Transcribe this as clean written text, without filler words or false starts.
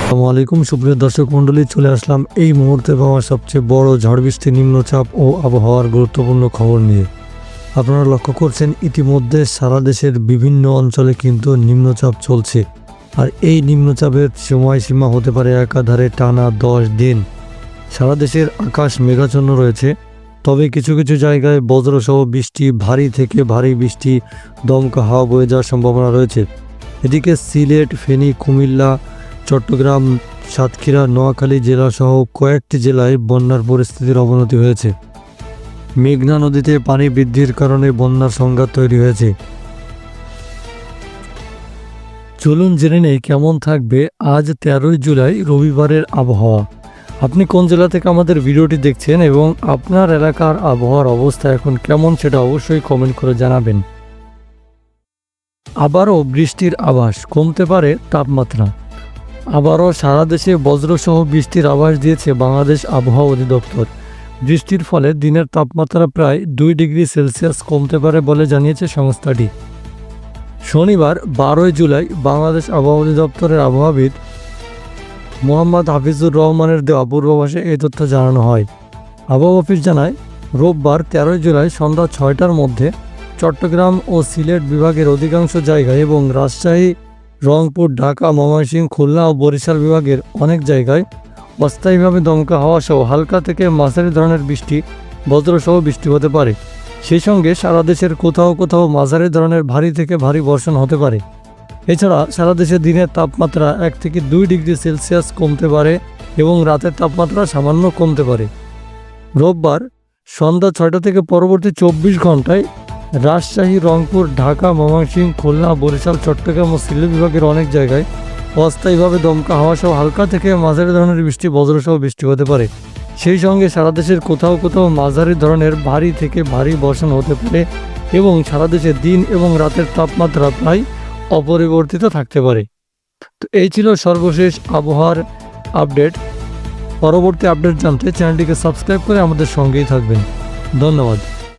আসসালামু আলাইকুম সুপ্রিয় দর্শক মণ্ডলী, চলে আসলাম এই মুহূর্তে পাওয়া সবচেয়ে বড় ঝড় বৃষ্টি, নিম্নচাপ ও আবহাওয়ার গুরুত্বপূর্ণ খবর নিয়ে। আপনারা লক্ষ্য করছেন ইতিমধ্যে সারা দেশের বিভিন্ন অঞ্চলে কিন্তু নিম্নচাপ চলছে, আর এই নিম্নচাপের সময়সীমা হতে পারে একাধারে টানা 10 দিন। সারা দেশের আকাশ মেঘাচ্ছন্ন রয়েছে, তবে কিছু কিছু জায়গায় বজ্রসহ বৃষ্টি, ভারী থেকে ভারী বৃষ্টি, দমকা হাওয়া বয়ে যাওয়ার সম্ভাবনা রয়েছে। এদিকে সিলেট, ফেনী, কুমিল্লা, চট্টগ্রাম, সাতক্ষীরা, নোয়াখালী জেলাসহ কয়েকটি জেলায় বন্যার পরিস্থিতির অবনতি হয়েছে। মেঘনা নদীতে পানি বৃদ্ধির কারণে বন্যার সংঘাত তৈরি হয়েছে। চলুন জেনে নেই কেমন থাকবে আজ 13 জুলাই রবিবারের আবহাওয়া। আপনি কোন জেলা থেকে আমাদের ভিডিওটি দেখছেন এবং আপনার এলাকার আবহাওয়ার অবস্থা এখন কেমন সেটা অবশ্যই কমেন্ট করে জানাবেন। আবারও বৃষ্টির আভাস, কমতে পারে তাপমাত্রা। আবারও সারা দেশে বজ্রসহ বৃষ্টির আভাস দিয়েছে বাংলাদেশ আবহাওয়া অধিদপ্তর। বৃষ্টির ফলে দিনের তাপমাত্রা প্রায় 2 ডিগ্রি সেলসিয়াস কমতে পারে বলে জানিয়েছে সংস্থাটি। শনিবার 12 জুলাই বাংলাদেশ আবহাওয়া অধিদপ্তরের আবহাওয়াবিদ মোহাম্মদ হাফিজুর রহমানের দেওয়া পূর্বাভাসে এই তথ্য জানানো হয়। আবহাওয়া অফিস জানায়, রোববার 13 জুলাই সন্ধ্যা 6টার মধ্যে চট্টগ্রাম ও সিলেট বিভাগের অধিকাংশ জায়গায় এবং রাজশাহী, রংপুর, ঢাকা, ময়মনসিংহ, খুলনা ও বরিশাল বিভাগের অনেক জায়গায় অস্থায়ীভাবে দমকা হাওয়া সহ হালকা থেকে মাঝারি ধরনের বৃষ্টি, বজ্রসহ বৃষ্টি হতে পারে। সেই সঙ্গে সারা দেশের কোথাও কোথাও মাঝারি ধরনের ভারী থেকে ভারী বর্ষণ হতে পারে। এছাড়া সারা দেশে দিনের তাপমাত্রা 1 থেকে 2 ডিগ্রি সেলসিয়াস কমতে পারে এবং রাতের তাপমাত্রা সামান্য কমতে পারে। রোববার সন্ধ্যা 6টা থেকে পরবর্তী 24 ঘন্টায় রাজশাহী, রংপুর, ঢাকা, ময়মনসিংহ, খুলনা, বরিশাল, চট্টগ্রাম ও সিলেট বিভাগের অনেক জায়গায় অস্থায়ীভাবে দমকা হাওয়া সহ হালকা থেকে মাঝারি ধরনের বৃষ্টি, বজ্রসহ বৃষ্টি হতে পারে। সেই সঙ্গে সারা দেশের কোথাও কোথাও মাঝারি ধরনের ভারী থেকে ভারী বর্ষণ হতে পারে এবং সারা দেশে দিন এবং রাতের তাপমাত্রা প্রায় অপরিবর্তিত থাকতে পারে। তো এই ছিল সর্বশেষ আবহাওয়ার আপডেট। পরবর্তী আপডেট জানতে চ্যানেলটিকে সাবস্ক্রাইব করে আমাদের সঙ্গেই থাকবেন। ধন্যবাদ।